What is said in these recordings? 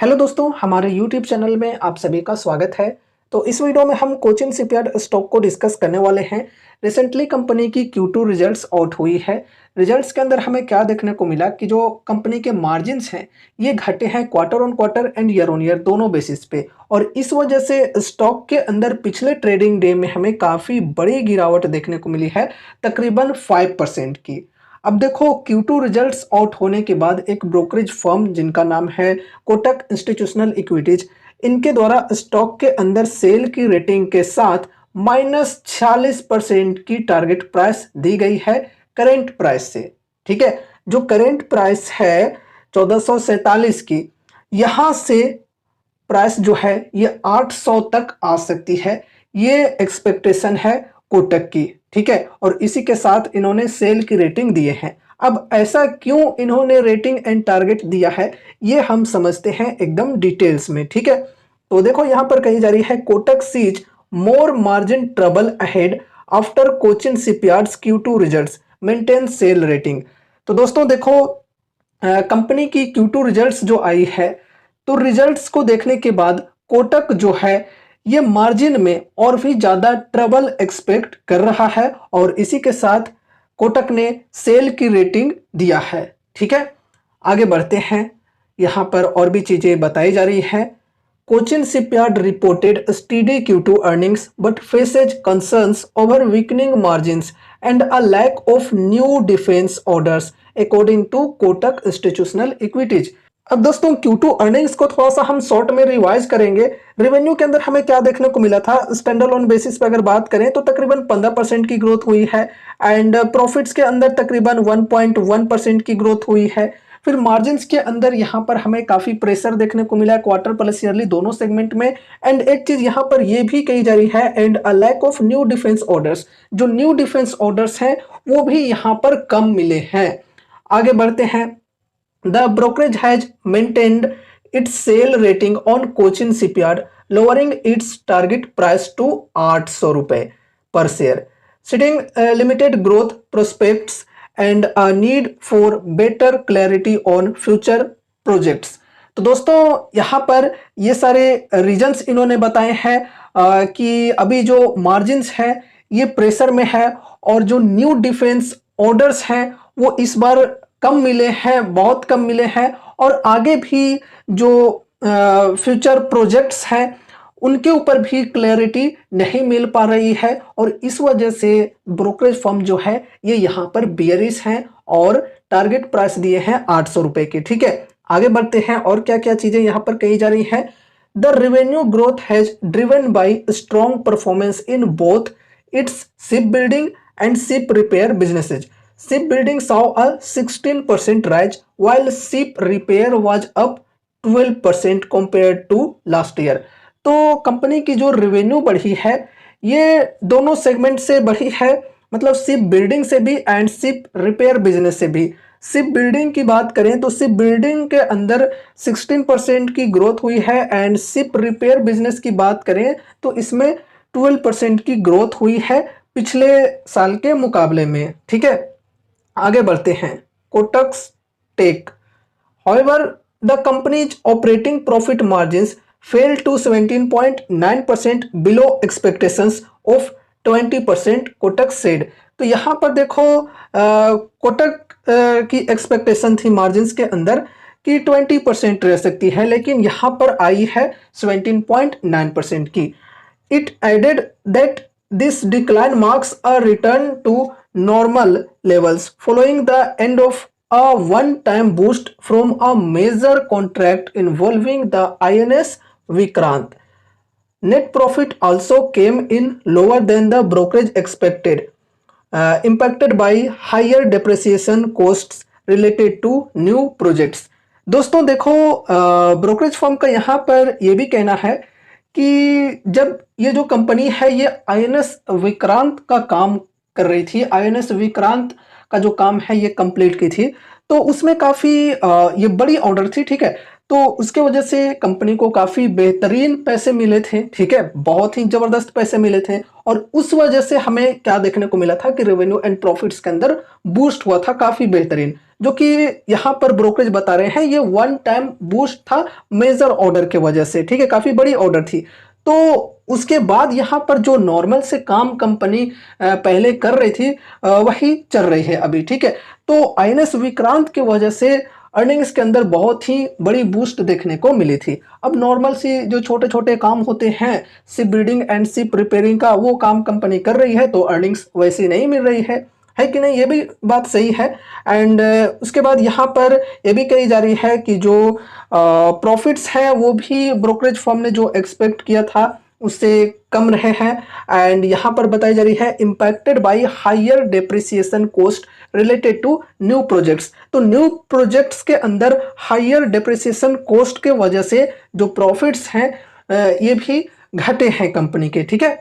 Hello दोस्तों, हमारे YouTube channel में आप सभी का स्वागत है। तो इस वीडियो में हम कोचिन शिपयार्ड स्टॉक को डिस्कस करने वाले हैं। रिसेंटली कंपनी की Q2 रिजल्ट्स आउट हुई है। रिजल्ट्स के अंदर हमें क्या देखने को मिला कि जो कंपनी के मार्जिन्स हैं ये घटे हैं quarter on quarter and year on year दोनों बेसिस पे, और इस वजह से स्टॉक के अंदर पिछले ट्रेडिंग डे में हमें काफ़ी बड़ी गिरावट देखने को मिली है, तकरीबन 5% की। अब देखो, Q2 रिजल्ट्स आउट होने के बाद एक ब्रोकरेज फर्म जिनका नाम है कोटक इंस्टीट्यूशनल इक्विटीज, इनके द्वारा स्टॉक के अंदर सेल की रेटिंग के साथ -46% की टारगेट प्राइस दी गई है करेंट प्राइस से। ठीक है, जो करेंट प्राइस है 1447 की, यहां से प्राइस जो है ये 800 तक आ सकती है। ये एक्सपेक्टेशन है कोटक की। ठीक है, और इसी के साथ इन्होंने सेल की रेटिंग दिए हैं। अब ऐसा क्यों इन्होंने रेटिंग एंड टारगेट दिया है, ये हम समझते हैं एकदम डिटेल्स में। ठीक है, तो देखो यहां पर कही जा रही है Kotak sees more margin trouble ahead after Cochin shipyards Q2 results maintain sell rating. तो दोस्तों देखो, कंपनी की Q2 रिजल्ट्स जो आई है, तो रिजल्ट्स को देखने के बाद कोटक जो है ये मार्जिन में और भी ज्यादा ट्रबल एक्सपेक्ट कर रहा है, और इसी के साथ कोटक ने सेल की रेटिंग दिया है। ठीक है, आगे बढ़ते हैं। यहां पर और भी चीजें बताई जा रही है। Cochin shipyard reported steady Q2 earnings but faces concerns over weakening margins and a lack of new defense orders according to Kotak Institutional Equities। अब दोस्तों Q2 अर्निंग्स को थोड़ा सा हम शॉर्ट में रिवाइज करेंगे। रेवेन्यू के अंदर हमें क्या देखने को मिला था, स्टैंड अलोन बेसिस पे अगर बात करें तो तकरीबन 15% की ग्रोथ हुई है, एंड प्रॉफिट्स के अंदर तकरीबन 1.1% की ग्रोथ हुई है। फिर मार्जिन्स के अंदर यहाँ पर हमें काफी प्रेशर देखने को मिला है क्वार्टर प्लस ईयरली दोनों सेगमेंट में। एंड एक चीज यहाँ पर ये भी कही जा रही है, and a lack of new defence orders, जो न्यू डिफेंस ऑर्डर्स हैं वो भी यहाँ पर कम मिले हैं। आगे बढ़ते हैं। The brokerage has maintained its sale rating on Cochin Shipyard, lowering its target price to 800 रुपए per share, citing limited growth prospects and a need for better clarity on future projects। तो दोस्तों यहाँ पर ये सारे रीजंस इन्होंने बताए हैं कि अभी जो मार्जिन्स है ये प्रेशर में है, और जो न्यू डिफेंस ऑर्डर्स हैं वो इस बार कम मिले हैं, बहुत कम मिले हैं, और आगे भी जो फ्यूचर प्रोजेक्ट्स हैं उनके ऊपर भी क्लैरिटी नहीं मिल पा रही है, और इस वजह से ब्रोकरेज फर्म जो है ये यहाँ पर बियरिश हैं और टारगेट प्राइस दिए हैं 800 रुपए के। ठीक है, आगे बढ़ते हैं और क्या क्या चीजें यहाँ पर कही जा रही है। The revenue growth has driven by strong performance in both it's ship building and ship repair businesses. Shipbuilding saw a 16% rise while ship repair was up 12% compared to last year। तो कंपनी की जो revenue बढ़ी है ये दोनों segment से बढ़ी है, मतलब शिप बिल्डिंग से भी एंड शिप रिपेयर बिजनेस से भी। शिप बिल्डिंग की बात करें तो शिप बिल्डिंग के अंदर 16% की ग्रोथ हुई है, एंड शिप रिपेयर बिजनेस की बात करें तो इसमें 12% की ग्रोथ हुई है पिछले साल के मुकाबले में। ठीक है, आगे बढ़ते हैं। Kotak tech, however the company's operating profit margins fell to 17.9% below expectations of 20%, Kotak said। तो यहाँ पर देखो कोटक की एक्सपेक्टेशन थी मार्जिन्स के अंदर कि 20% रह सकती है, लेकिन यहाँ पर आई है 17.9% की। It added that this decline marks a return to normal levels following the end of a one-time boost from a major contract involving the INS Vikrant। Net profit also came in lower than the brokerage expected, impacted by higher depreciation costs related to new projects। दोस्तों देखो, brokerage firm का यहाँ पर यह भी कहना है कि जब ये जो कंपनी है ये INS विक्रांत का काम कर रही थी, INS विक्रांत का जो काम है ये कंप्लीट की थी, तो उसमें काफ़ी ये बड़ी ऑर्डर थी। ठीक है, तो उसके वजह से कंपनी को काफ़ी बेहतरीन पैसे मिले थे, ठीक है, बहुत ही ज़बरदस्त पैसे मिले थे। और उस वजह से हमें क्या देखने को मिला था कि रेवेन्यू एंड प्रॉफिट्स के अंदर बूस्ट हुआ था काफ़ी बेहतरीन, जो कि यहाँ पर ब्रोकरेज बता रहे हैं ये वन टाइम बूस्ट था मेजर ऑर्डर के वजह से, ठीक है, काफ़ी बड़ी ऑर्डर थी। तो उसके बाद यहाँ पर जो नॉर्मल से काम कंपनी पहले कर रही थी वही चल रही है अभी, ठीक है। तो आईएनएस विक्रांत की वजह से अर्निंग्स के अंदर बहुत ही बड़ी बूस्ट देखने को मिली थी। अब नॉर्मल सी जो छोटे छोटे काम होते हैं, ship building and ship repairing का, वो काम कंपनी कर रही है तो अर्निंग्स वैसी नहीं मिल रही है कि नहीं, ये भी बात सही है। एंड उसके बाद यहाँ पर ये भी कही जा रही है कि जो प्रॉफिट्स हैं वो भी ब्रोकरेज फर्म ने जो एक्सपेक्ट किया था उससे कम रहे हैं। एंड यहाँ पर बताई जा रही है impacted by higher depreciation cost related to new projects. तो न्यू प्रोजेक्ट्स के अंदर हायर डेप्रिसिएशन कॉस्ट के वजह से जो प्रॉफिट्स हैं ये भी घटे हैं कंपनी के, ठीक है।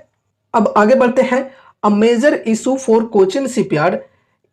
अब आगे बढ़ते हैं। A major issue for Cochin Shipyard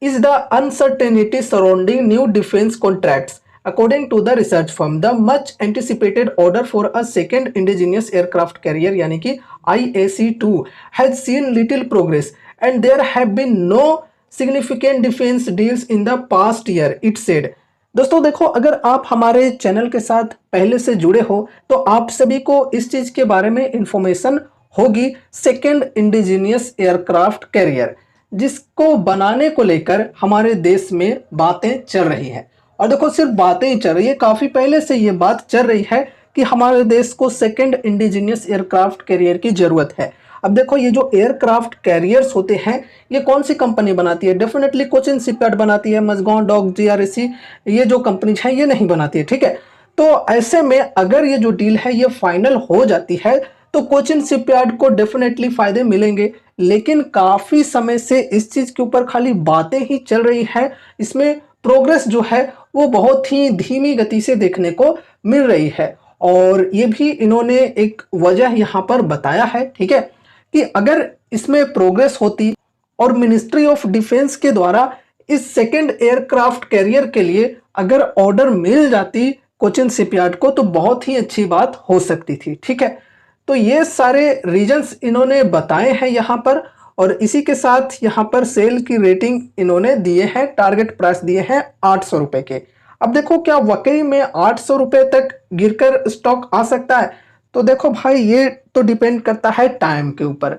is the uncertainty surrounding new defense contracts. According to the research firm, the much anticipated order for a second indigenous aircraft carrier यानी कि IAC-2 has seen little progress and there have been no significant defense deals in the past year, it said. दोस्तों देखो, अगर आप हमारे channel के साथ पहले से जुड़े हो तो आप सभी को इस चीज के बारे में इंफॉर्मेशन होगी, सेकेंड इंडिजीनियस एयरक्राफ्ट कैरियर जिसको बनाने को लेकर हमारे देश में बातें चल रही हैं। और देखो, सिर्फ बातें ही चल रही है, काफी पहले से ये बात चल रही है कि हमारे देश को सेकेंड इंडिजीनियस एयरक्राफ्ट कैरियर की जरूरत है। अब देखो, ये जो एयरक्राफ्ट कैरियर्स होते हैं ये कौन सी कंपनी बनाती है? डेफिनेटली कोचिन शिपयार्ड बनाती है, मजगांव डॉक, जीआरएसी, ये जो कंपनी है ये नहीं बनाती है, ठीक है। तो ऐसे में अगर ये जो डील है ये फाइनल हो जाती है तो कोचिन शिपयार्ड को डेफिनेटली फायदे मिलेंगे, लेकिन काफी समय से इस चीज के ऊपर खाली बातें ही चल रही है, इसमें प्रोग्रेस जो है वो बहुत ही धीमी गति से देखने को मिल रही है। और ये भी इन्होंने एक वजह यहाँ पर बताया है, ठीक है, कि अगर इसमें प्रोग्रेस होती और मिनिस्ट्री ऑफ डिफेंस के द्वारा इस सेकेंड एयरक्राफ्ट कैरियर के लिए अगर ऑर्डर मिल जाती कोचिन शिपयार्ड को तो बहुत ही अच्छी बात हो सकती थी, ठीक है। तो ये सारे रीजंस इन्होंने बताए हैं यहाँ पर, और इसी के साथ यहाँ पर सेल की रेटिंग इन्होंने दिए हैं, टारगेट प्राइस दिए हैं 800 रुपए के। अब देखो, क्या वाकई में 800 रुपए तक गिरकर स्टॉक आ सकता है? तो देखो भाई, ये तो डिपेंड करता है टाइम के ऊपर।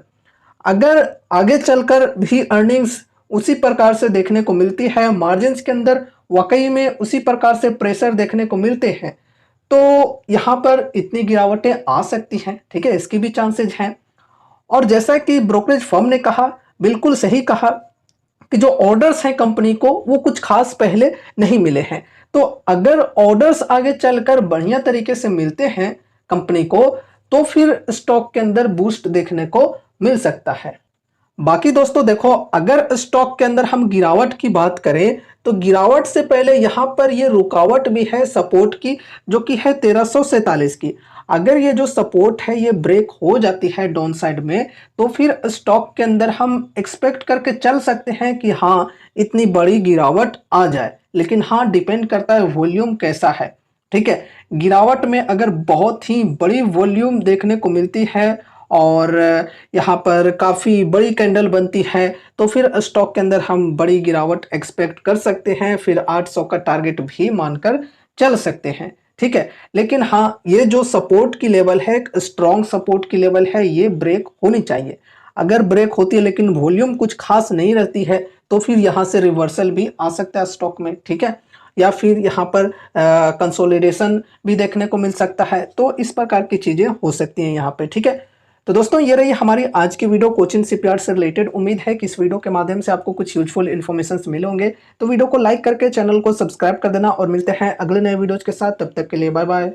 अगर आगे चलकर भी अर्निंग्स उसी प्रकार से देखने को मिलती है, मार्जिन्स के अंदर वाकई में उसी प्रकार से प्रेशर देखने को मिलते हैं, तो यहाँ पर इतनी गिरावटें आ सकती हैं, ठीक है, इसकी भी चांसेस हैं। और जैसा कि ब्रोकरेज फर्म ने कहा, बिल्कुल सही कहा, कि जो ऑर्डर्स हैं कंपनी को वो कुछ खास पहले नहीं मिले हैं। तो अगर ऑर्डर्स आगे चलकर बढ़िया तरीके से मिलते हैं कंपनी को तो फिर स्टॉक के अंदर बूस्ट देखने को मिल सकता है। बाकी दोस्तों देखो, अगर स्टॉक के अंदर हम गिरावट की बात करें तो गिरावट से पहले यहाँ पर ये रुकावट भी है सपोर्ट की, जो कि है 1347 की। अगर ये जो सपोर्ट है ये ब्रेक हो जाती है डाउन साइड में तो फिर स्टॉक के अंदर हम एक्सपेक्ट करके चल सकते हैं कि हाँ इतनी बड़ी गिरावट आ जाए, लेकिन हाँ डिपेंड करता है वॉल्यूम कैसा है, ठीक है। गिरावट में अगर बहुत ही बड़ी वॉल्यूम देखने को मिलती है और यहाँ पर काफ़ी बड़ी कैंडल बनती है तो फिर स्टॉक के अंदर हम बड़ी गिरावट एक्सपेक्ट कर सकते हैं, फिर 800 का टारगेट भी मानकर चल सकते हैं, ठीक है। लेकिन हाँ, ये जो सपोर्ट की लेवल है, एक स्ट्रॉन्ग सपोर्ट की लेवल है, ये ब्रेक होनी चाहिए। अगर ब्रेक होती है लेकिन वॉल्यूम कुछ खास नहीं रहती है तो फिर यहाँ से रिवर्सल भी आ सकता है स्टॉक में, ठीक है, या फिर यहाँ पर कंसोलिडेशन भी देखने को मिल सकता है। तो इस प्रकार की चीज़ें हो सकती हैं यहाँ पे, ठीक है। तो दोस्तों, ये रही हमारी आज की वीडियो कोचिन शिपयार्ड से रिलेटेड। उम्मीद है कि इस वीडियो के माध्यम से आपको कुछ यूजफुल इन्फॉर्मेशन मिले होंगे। तो वीडियो को लाइक करके चैनल को सब्सक्राइब कर देना और मिलते हैं अगले नए वीडियोज के साथ। तब तक के लिए बाय बाय।